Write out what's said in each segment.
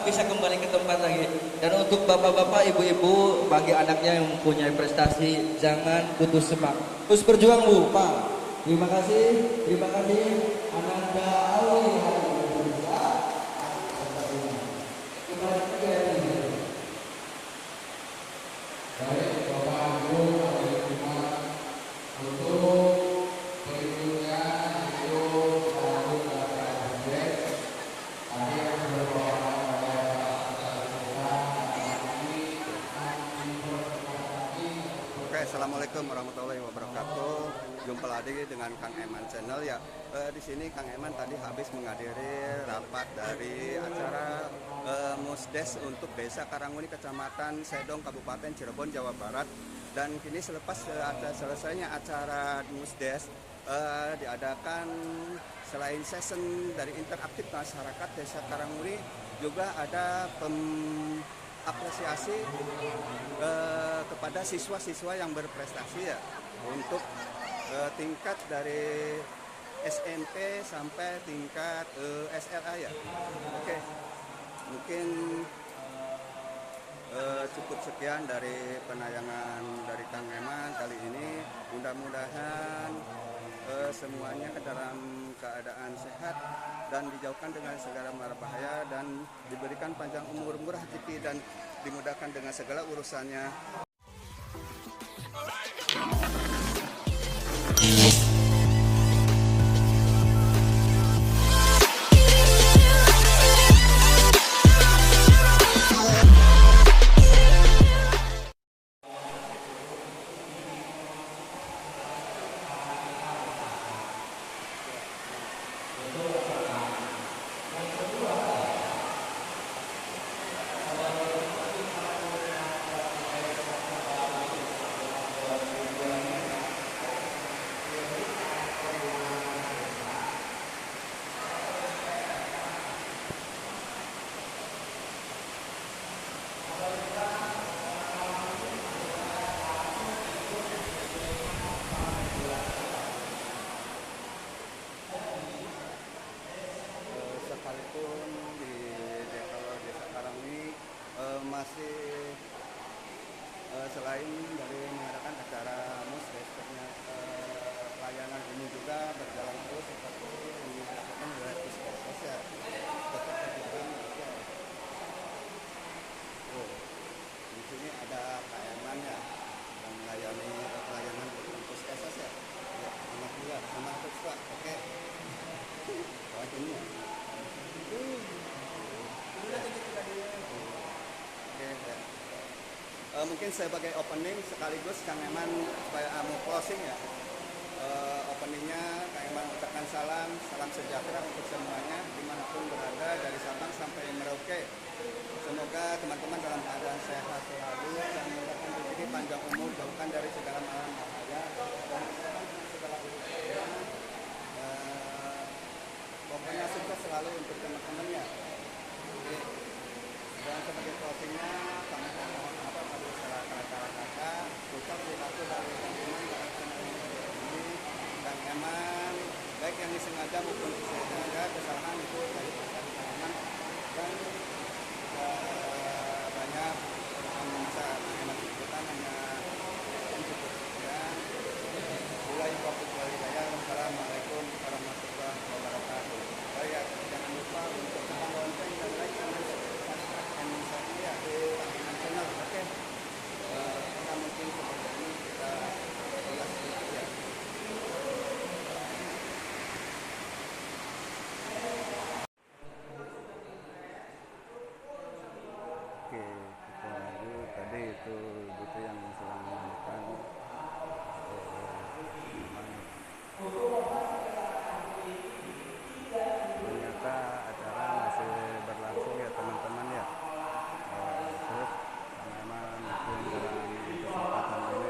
bisa kembali ke tempat lagi. Dan untuk bapak-bapak, ibu-ibu, bagi anaknya yang mempunyai prestasi, jangan putus semangat. Terus berjuang Bu, Pak. Terima kasih Ananda Auli hari Indonesia. Baik, Bapak Ibu, untuk berikutnya itu selalu Oke, assalamualaikum warahmatullahi wabarakatuh. Jumpa lagi dengan Kang Eman Channel ya. Di sini Kang Eman tadi habis menghadiri rapat dari acara Musdes untuk Desa Karangmuni, Kecamatan Sedong, Kabupaten Cirebon, Jawa Barat. Dan kini selepas selesainya acara Musdes, diadakan selain session dari interaktif masyarakat Desa Karangmuni, juga ada apresiasi kepada siswa-siswa yang berprestasi ya, untuk tingkat dari SMP sampai tingkat SLA ya. Oke, mungkin cukup sekian dari penayangan dari Kang Eman kali ini. Mudah-mudahan semuanya dalam keadaan sehat dan dijauhkan dengan segala mara bahaya, dan diberikan panjang umur, murah rezeki, dan dimudahkan dengan segala urusannya. Sekalipun kalau Desa Karangmuni masih selain dari mengadakan acara Musdes, pelayanan ini juga berjalan terus seperti yang dilakukan oleh Puskesmas ya. Tetap berjalan ya. Di sini ada Pak Eman ya, yang melayani pelayanan Puskesmas ya. Ya, sama Puspa. Oke. Wah, ini ya. Mungkin sebagai opening sekaligus Kang Eman supaya mau closing ya. Openingnya Kang Eman ucapkan salam sejahtera untuk semuanya dimanapun berada dari Sabang sampai Merauke. Semoga teman-teman dalam keadaan sehat selalu dan mendapatkan rezeki panjang umur, jauhkan dari segala malam bahaya dan segala urusan. Pokoknya sukses selalu untuk teman-temannya. Dan sebagai closingnya, kami mohon maaf apabila salah kata-kata. Ucap satu dari Kang Eman dalam channel ini. Kang Eman, baik yang disengaja maupun disengaja, kesalahan itu dari Kang Eman. Dan banyak yang bisa Kang Eman sebutkan hanya cukup sekian. Mulai fokus dari saya. Wassalamualaikum warahmatullahi wabarakatuh. Baik, jangan lupa untuk tekan lonceng dan like dan ya di Kang Channel. Oke, kita mungkin seperti ini kita ulas sedikit ya. Oke, kita lanjut. Tadi itu yang sedang melakukan ternyata acara masih berlangsung ya teman-teman ya. Terus Kang Eman mungkin dalam kesempatan ini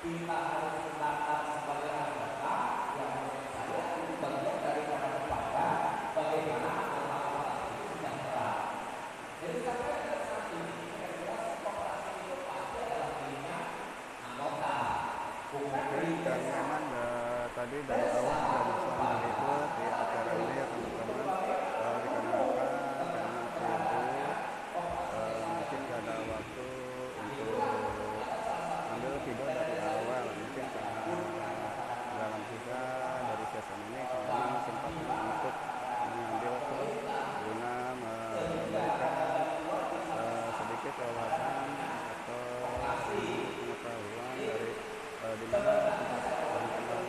kita harus mendaftar sebagai anggota yang menurut saya Oke, Kang Eman tadi dari awal sudah bersama ikut di acara ini ya teman-teman. Dikarenakan memang sibuk, mungkin gak ada waktu untuk ambil video dari awal. Mungkin dalam sisa dari season ini Kang Eman sempat untuk mengambil klub guna memberikan sedikit wawasan atau pengetahuan dari di mana tempat teman-teman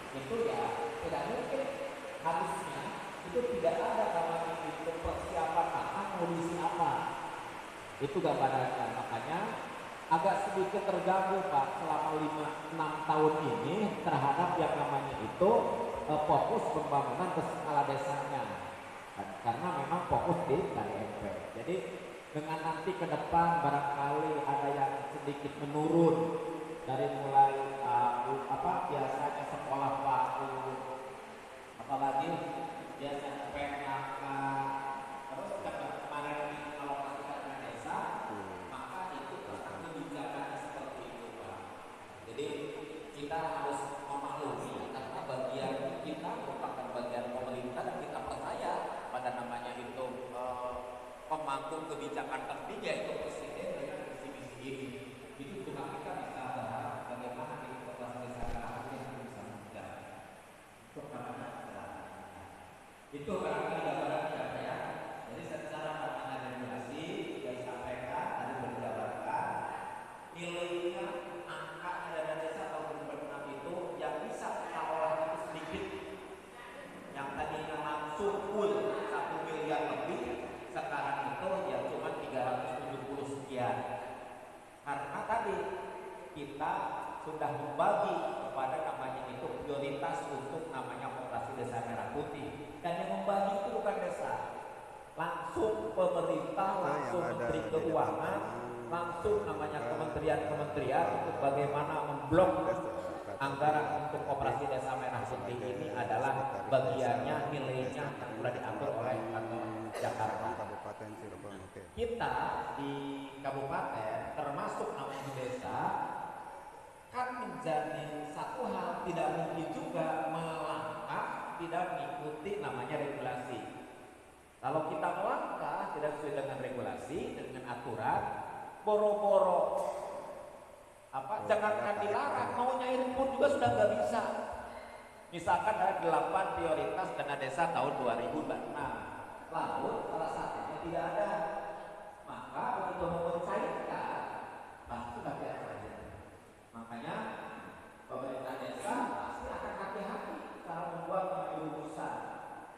itu ya tidak mungkin harusnya itu tidak ada namanya itu persiapan apa kondisi apa itu gambarannya. Makanya agak sedikit terganggu Pak selama 5-6 tahun ini terhadap yang namanya itu fokus pembangunan ke skala desanya karena memang fokus di KDMP. Jadi dengan nanti ke depan barangkali ada yang sedikit menurun dari mulai biasanya sekolah baru, apalagi biasanya PKK, terus kemarin alokasikan dana desa, maka itu tetap kebijakannya seperti itu Pak. Jadi kita harus memaklumi karena bagian kita merupakan bagian pemerintah dan kita percaya pada namanya itu pemangku kebijakan tertinggi yaitu presiden dengan visi-misi ini. Jadi juga kita bisa berharap bagaimana integrasi desa yang bisa menjaga. Itu barangkali gambarannya ya. Jadi secara pandangan regulasi sudah disampaikan tadi berjabarkan nilainya angka dana desa tahun 2006 itu yang bisa kita olah itu sedikit. Yang tadinya langsung full 1 miliar lebih sekarang itu ya cuma 370 sekian. Karena tadi kita sudah membagi kepada namanya itu prioritas untuk namanya operasi desa merah putih, dan yang membagi itu bukan desa, langsung pemerintah, langsung menteri keuangan, langsung namanya kementerian-kementerian untuk bagaimana memblok anggaran untuk operasi desa merah putih ini adalah bagiannya nilainya yang sudah diatur oleh kantor Jakarta. Kabupaten Cirebon. Oke. Kita di kabupaten termasuk namanya desa kan menjadi satu hal tidak mungkin juga melangkah tidak mengikuti namanya regulasi. Kalau kita melangkah tidak sesuai dengan regulasi dengan aturan, boro-boro jangankan dilarang, mau nyairin pun juga sudah nggak bisa. Misalkan ada 8 prioritas dana desa tahun 2006, lalu salah satunya tidak ada, maka begitu mau mencairkan pasti pakai saja. Makanya pemerintah desa pasti akan hati-hati cara membuat rumusan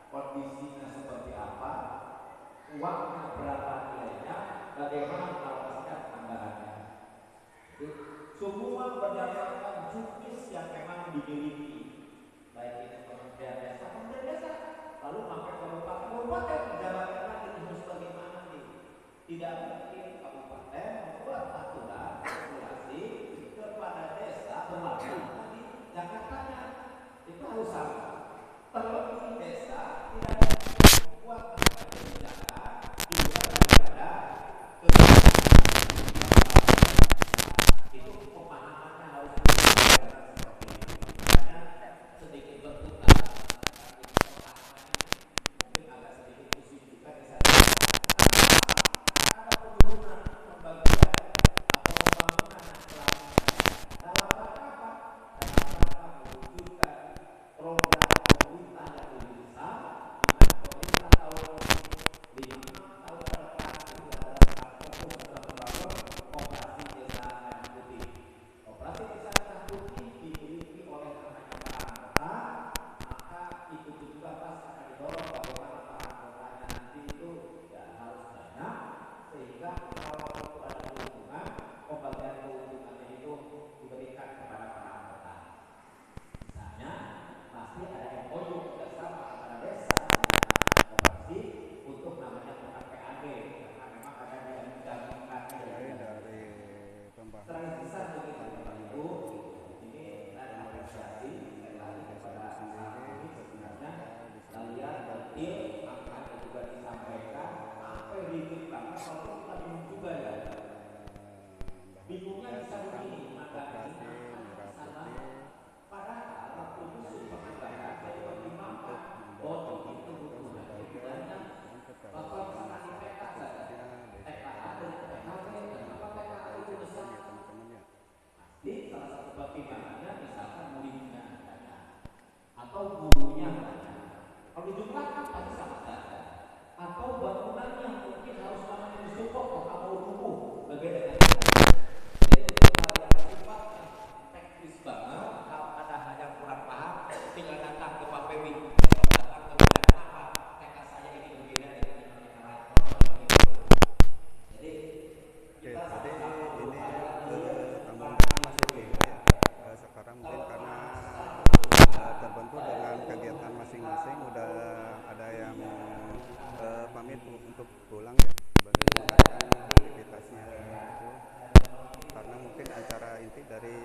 kondisinya seperti apa, uangnya berapa nilainya, bagaimana alokasikan anggarannya. Semua berdasarkan juknis yang memang dimiliki, baik itu kementerian desa, lalu sampai kabupaten menjalankan lagi harus bagaimana nih. Tidak mungkin kabupaten membuat aturan regulasi kepada desa berlaku di Jakarta, itu harus sama. Terlebih desa tidak membuat kebijakan di luar daripada itu pemahamannya harus seperti itu. Makanya sedikit berputar mungkin agak sedikit pusing juga di sana. Ada penurunan pembagian atau pembangunan yang selama dalam rangka apa? Dalam rangka mewujudkan program jumlah kan pasti sama saja. Atau bangunannya mungkin harus bangun disupport atau mau rubuh berbeda dengan jadi untuk hal yang sifatnya teknis banget, kalau ada hal yang kurang paham, tinggal datang ke Pak Pewi atau datang ke Badan apa tekad saya ini berbeda dengan yang lain. Jadi Oke, kita tadi sama-sama ini berusaha tanggungan masih tinggi ya. Sekarang mungkin karena terbentuk dengan kegiatan masing-masing udah ada yang pamit untuk pulang ya sebagai menunaikan aktivitasnya itu karena mungkin acara inti dari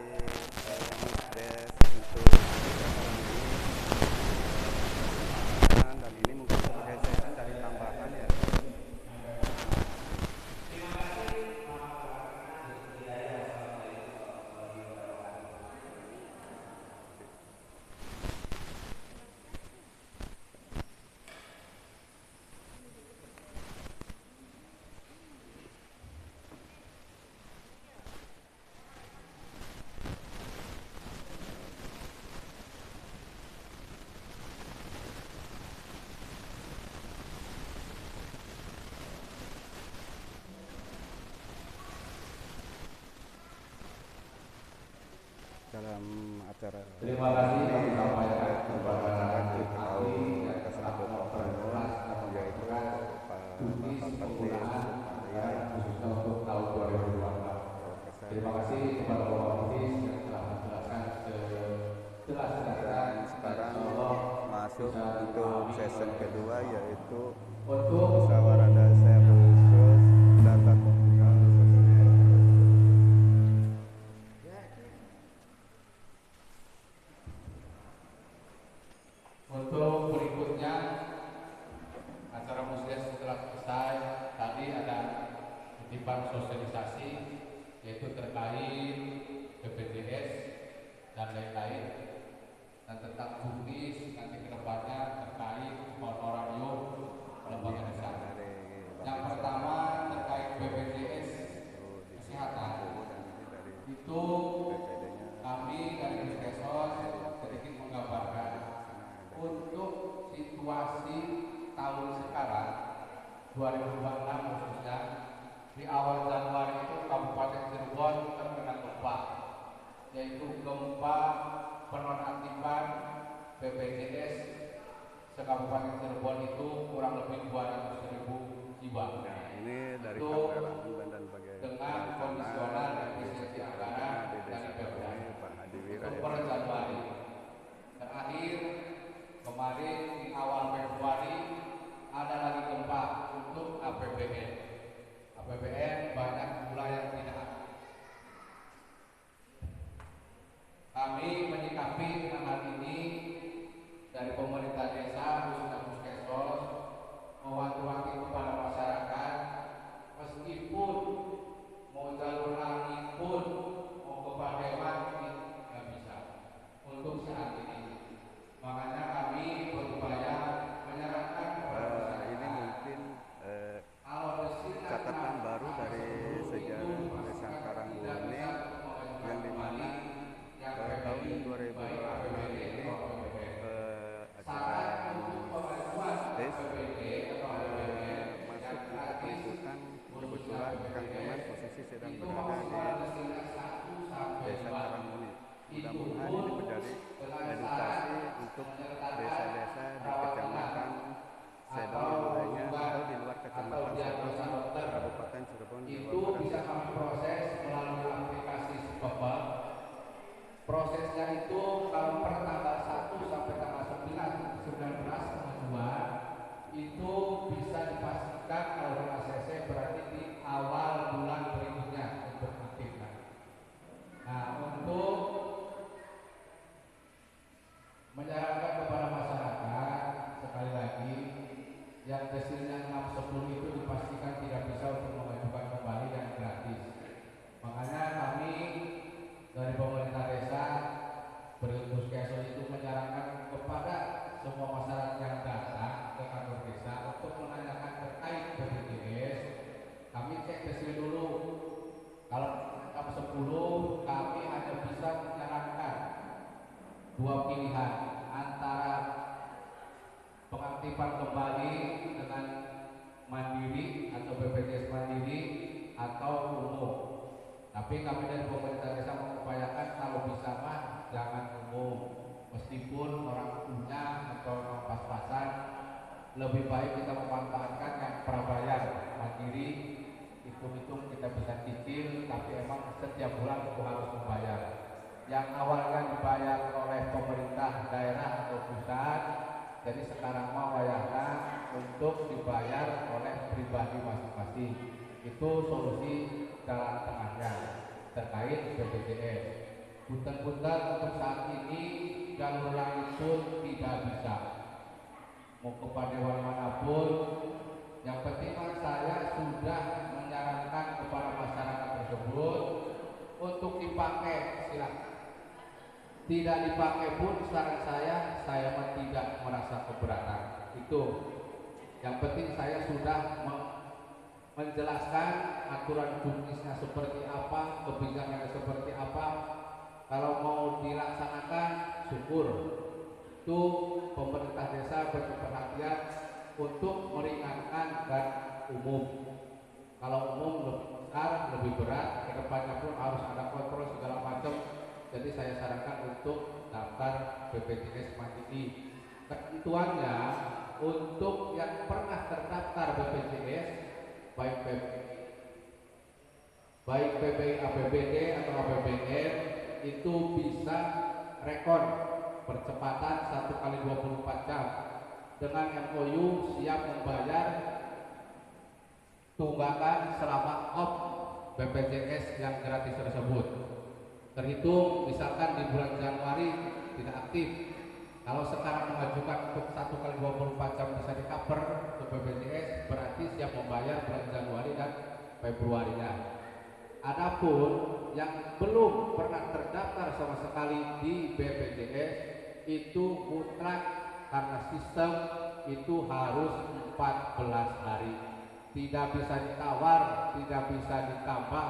Misdes untuk dan ini mungkin sebagai sesi dari tambahan ya. Dalam acara Terima kasih kami sampaikan kepada diketahui tersebut oknum yaitu Pak Pertis Sukarya khususnya untuk tahun 2024. Terima kasih kepada Bapak Pertis yang telah menjelaskan sejelas-jelasnya. dan sekarang masuk untuk sesi kedua yaitu Untuk musyawarah dasar khusus data komunal sosial. Untuk berikutnya acara muslihat setelah selesai tadi ada titipan sosialisasi yaitu terkait BPJS dan lain-lain dan tentang bukti nanti kedepannya terkait honorarium lembaga desa. Yang pertama terkait BPJS kesehatan itu kami dari Puskesmas sedikit menggambarkan untuk situasi tahun sekarang 2026 khususnya di awal Januari itu Kabupaten Cirebon terkena gempa, yaitu gempa penonaktifan BPJS se-Kabupaten Cirebon itu kurang lebih 200.000 jiwa. Nah, ini dari Itu kameramen dan bagian dengan kondisional efisiensi anggaran di dari desa Pemda ini Pak Hadi Wira untuk ya. per Januari. Terakhir kemarin di awal Februari ada lagi gempa untuk APBN. APBN banyak pula yang tidak ada. Kami menyikapi dengan hal ini dari pemerintah desa khususnya Puskesmas mewanti-wanti kepada masyarakat meskipun mau jalur angin pun mau ke Pademan nggak bisa untuk saat ini. Makanya kami berupaya menyarankan kepada masyarakat Ini mungkin alokasi catatan baru dari sejarah desa Karangbumi yang dimana tahun 2026 ini acara Misdes masuk untuk peliputan kebetulan Kang Eman posisi sedang berada di desa Karangbumi. Mudah-mudahan ini menjadi edukasi untuk desa-desa di kecamatan Sedang yang lainnya atau di luar kecamatan Sedang, Kabupaten Cirebon, itu Jawa bisa Barat. kami proses melalui aplikasi Sipepel. Prosesnya itu kalau per tanggal 1 sampai tanggal 19/2 itu bisa dipastikan kalau ACC berarti di awal bulan berikutnya untuk aktifkan. Nah, untuk menyarankan kepada masyarakat sekali lagi yang desilnya 610 itu dipastikan tidak bisa untuk mengajukan kembali dan gratis. Makanya kami dari pemerintah desa Puskesmas itu menyarankan kepada semua masyarakat yang datang ke kantor desa untuk menanyakan terkait BPJS. Kami cek desil dulu. Kalau 610 kami hanya bisa menyarankan dua pilihan antara pengaktifan kembali dengan mandiri atau BPJS mandiri atau umum. Tapi kami dari pemerintah desa mengupayakan kalau bisa mah jangan umum, meskipun orang punya atau orang pas-pasan, lebih baik kita memanfaatkan yang prabayar mandiri. Hitung-hitung kita bisa cicil, tapi emang setiap bulan itu harus membayar. Yang awalnya dibayar oleh pemerintah daerah atau pusat, jadi sekarang mau wayahna untuk dibayar oleh pribadi masing-masing. Itu solusi jalan tengahnya terkait BPJS. Punten-punten untuk saat ini jalur lain pun tidak bisa. Mau kepada dewan manapun, yang penting saya sudah menyarankan kepada masyarakat tersebut untuk dipakai, silakan. Tidak dipakai pun saran saya tidak merasa keberatan. Itu yang penting saya sudah menjelaskan aturan juknisnya seperti apa, kebijakannya seperti apa. Kalau mau dilaksanakan, syukur. Itu pemerintah desa berperhatian untuk meringankan dan umum. Kalau umum lebih besar, lebih berat, kedepannya pun harus ada kontrol segala macam. Jadi saya sarankan untuk daftar BPJS Mandiri. Ketentuannya untuk yang pernah terdaftar BPJS, baik PBI APBD atau APBN, itu bisa rekor percepatan 1 kali 24 jam dengan MOU siap membayar tunggakan selama off BPJS yang gratis tersebut. Terhitung misalkan di bulan Januari tidak aktif, kalau sekarang mengajukan untuk 1 kali 24 jam bisa di-cover ke BPJS, berarti siap membayar bulan Januari dan Februarinya. Adapun yang belum pernah terdaftar sama sekali di BPJS itu mutlak karena sistem itu harus 14 hari, tidak bisa ditawar, tidak bisa ditambah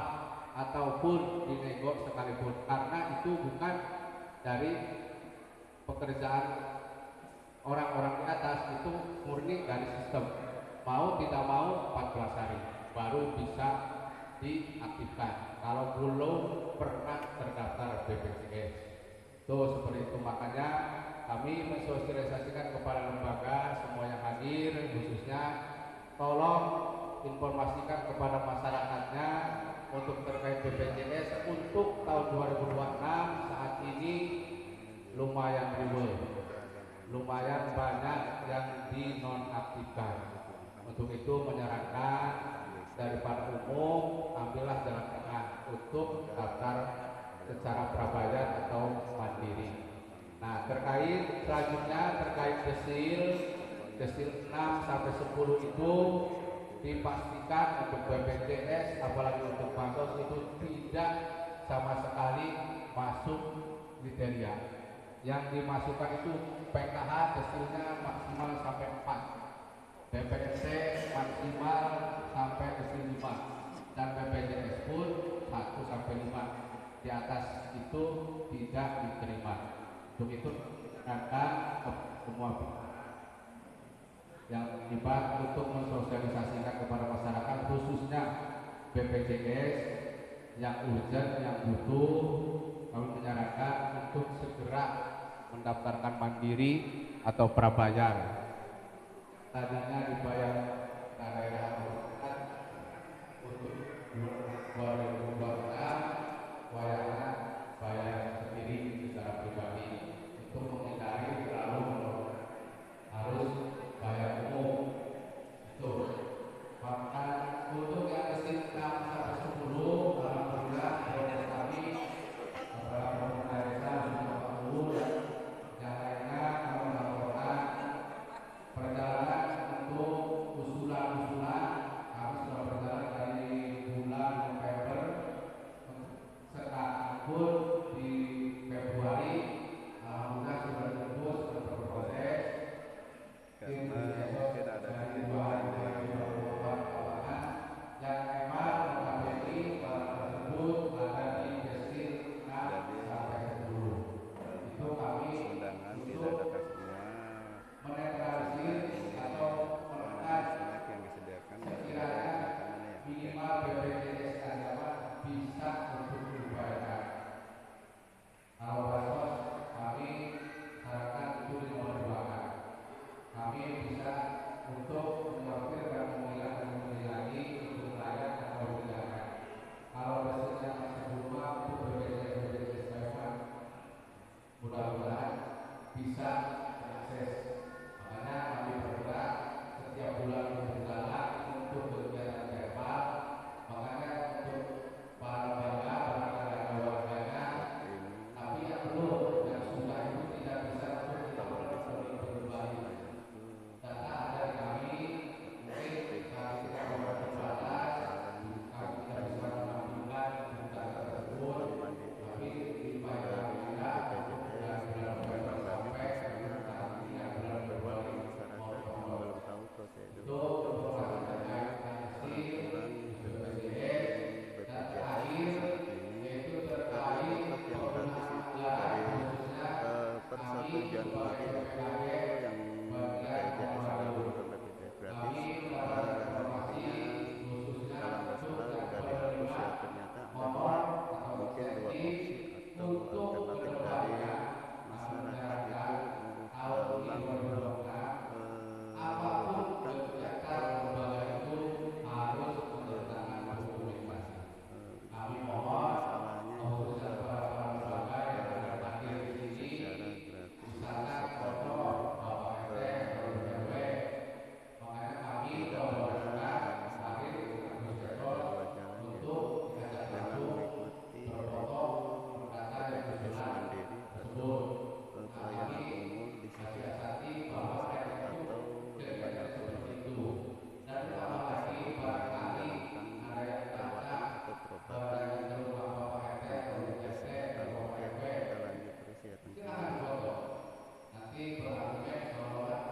ataupun dinego sekalipun, karena itu bukan dari pekerjaan orang-orang di atas, itu murni dari sistem. Mau tidak mau 14 hari baru bisa diaktifkan kalau belum pernah terdaftar BPJS. Tuh seperti itu, makanya kami mensosialisasikan kepada lembaga semua yang hadir, khususnya tolong informasikan kepada masyarakatnya untuk terkait BPJS untuk tahun 2026 saat ini lumayan ribet, lumayan banyak yang dinonaktifkan. Untuk itu menyarankan daripada umum ambillah jalan tengah untuk daftar secara prabayar atau mandiri. Nah, terkait selanjutnya terkait desil 6 sampai 10 itu dipastikan untuk BPJS apalagi untuk bansos itu tidak sama sekali masuk kriteria. Yang dimasukkan itu PKH desilnya maksimal sampai 4, BPNT maksimal sampai desil 5, dan BPJS pun 1 sampai 5. Di atas itu tidak diterima. Untuk itu akan semua yang dibantu untuk mensosialisasikan kepada masyarakat khususnya BPJS yang urgent, yang butuh, kami menyarankan untuk segera mendaftarkan mandiri atau prabayar. Tadinya dibayar daerah untuk 2026, wayangnya bayar sendiri secara pribadi untuk menghindari terlalu harus bayar umum. Itu maka untuk yang desil 6 sampai 10, alhamdulillah proses kami beberapa pemerintah desa sudah tahu, yang lainnya kami melakukan perjalanan untuk usulan-usulan bisa mengakses. Makanya kami bergerak setiap bulan berjalan untuk kegiatan verbal. Makanya untuk para bangga barangkali ada warganya, tapi yang belum yang sudah itu tidak bisa untuk kita kembali. Data ada di kami, mungkin kami tidak mau terbatas, kami tidak bisa menampilkan data tersebut, tapi di bagian kita untuk bulan November sampai nantinya bulan Februari maupun itu informasi terkait amnesti BPJS dan terakhir yaitu terkait penggunaan anggaran khususnya kami sebagai BPKB bagian Muhammadiyah kami mendapat informasi khususnya untuk pemberian nomor atau SNI untuk kedepannya masyarakat itu tahun ini mudah-mudahan apapun kegiatan lembaga itu harus menyertakan dokumentasi. Kami mohon khususnya para lembaga yang ada hadir di sini, misalnya contoh Bapak RT atau RW, makanya kami mendorongkan kemarin Gus Jadol untuk diajak langsung berfoto berdata yang jelas tersebut. Nah, kami mensiasati bahwa RT itu kegiatan seperti itu, dan ditambah lagi barangkali ada yang datang berada di rumah Bapak RT atau RT atau Bapak RW, silakan foto. Nanti berargumen seolah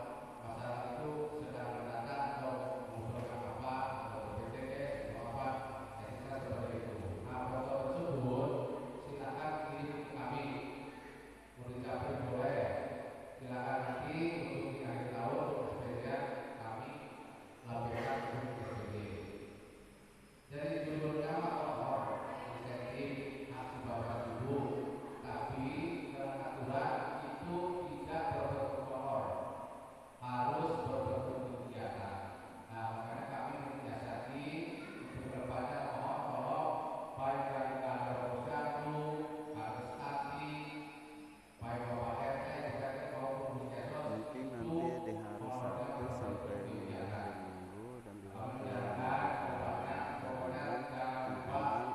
masyarakat itu sedang berdatang atau mengusulkan apa atau BPJS atau apa, ya seperti itu. Nah, foto tersebut silakan kirim ke kami. Murid Japri boleh, silakan nanti untuk di akhir tahun SPJ kami lampirkan ke SPJ. Jadi judulnya motor insentif aksi bapak ibu, tapi dalam aturan itu tidak berbentuk motor, harus berbentuk kegiatan. Nah, makanya kami menyiasati untuk kedepannya mohon tolong baik dari kantor posyandu, kantor stati, baik Bapak RT, BKT maupun puskesmas mungkin itu nanti di hari Sabtu sampai Minggu dan di waktu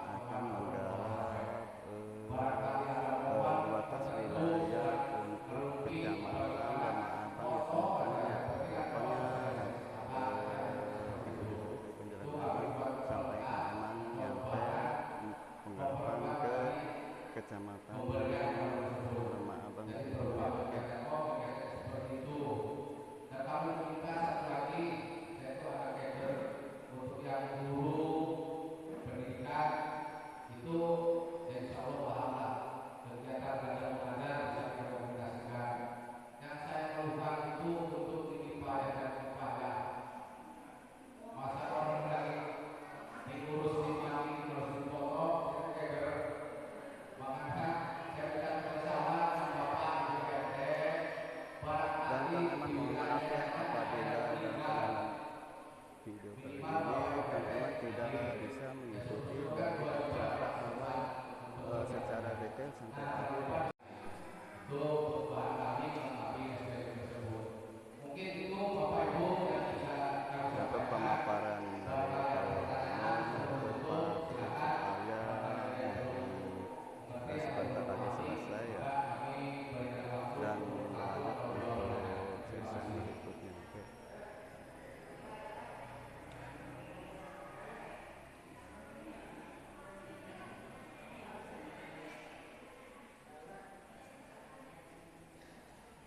akan menggarap batas wilayah untuk kecamatan dan abang ya pokoknya penjelasan sampai memang nyampe penggarapan ke kecamatan Lemah Abang seperti itu. Dan kami minta satu lagi, yaitu ada kader untuk yang guru pendidikan itu, insya Allah pahamlah kegiatan belajar mengajar bisa dikomunikasikan. Yang saya keluhkan itu untuk ini payah dan upaya. Masa orang lagi diurus di mati, diurus di potong, itu kader. Makanya saya minta bersama dengan Bapak Ibu RT, barangkali di wilayah apabila meninggal video kali ini Kang Eman tidak bisa mengikuti dan bicara secara detail sampai akhir untuk barangkali melengkapi SPP tersebut. Mungkin itu Bapak Ibu yang bisa untuk pemaparan dari sebentar lagi selesai ya dan lanjut untuk sesi berikutnya. Oke.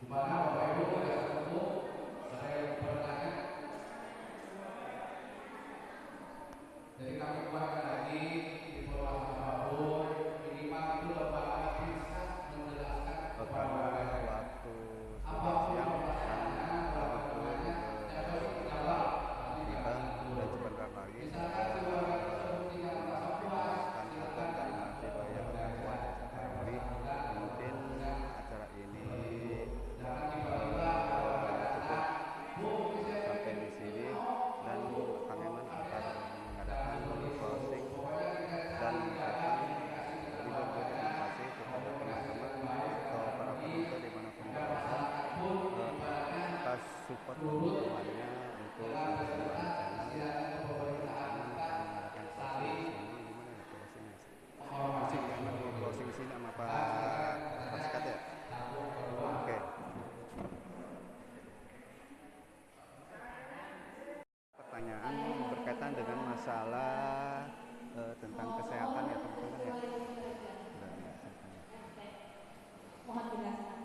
di mana Bapak Ibu tidak ketemu, saya bertanya. Jadi kami keluarkan lagi informasi apapun, minimal itu lembaga bisa menjelaskan kepada warga Waktu apapun siang permasalahannya, permasalahannya, yang harus dijawab. kita dan sebentar lagi Misalkan si warga tersebut tidak merasa puas, silakan dari mahasiswa yang berkuat ini mungkin acara ini jangan masalah tentang kesehatan ya teman-teman ya. Dari kesehatan. Mohon dijelaskan.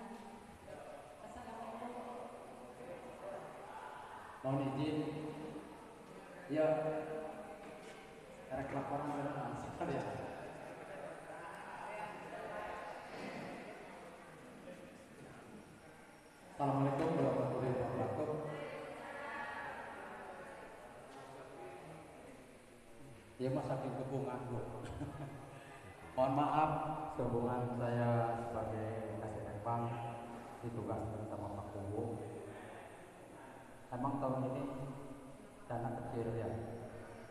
Mohon izin. Ya, erek laporan benar ya. Assalamualaikum warahmatullahi wabarakatuh. Ya mas saking kebungan bu. Mohon maaf sehubungan saya sebagai kasih bank ditugaskan sama Pak Kubu. Emang tahun ini dana kecil ya,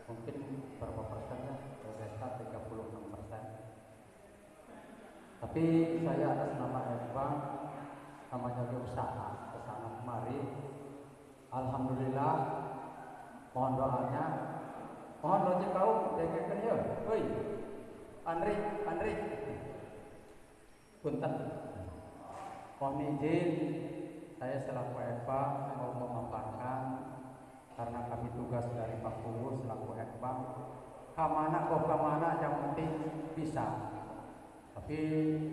mungkin berapa persen ya? Resta 36%. Tapi saya atas nama Bank namanya usaha kesana kemari. Alhamdulillah, mohon doanya. Mohon doa kau dekekan ya, woi, Andri, punten. Mohon izin, saya selaku Eva mau memaparkan karena kami tugas dari Pak Kubu selaku Eva. Kamana yang penting bisa. Tapi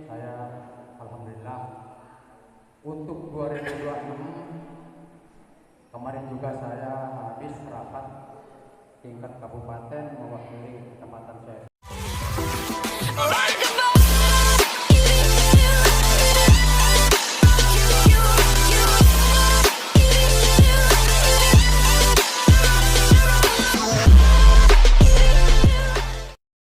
saya alhamdulillah untuk 2026 kemarin juga saya habis rapat tingkat kabupaten mewakili kecamatan saya.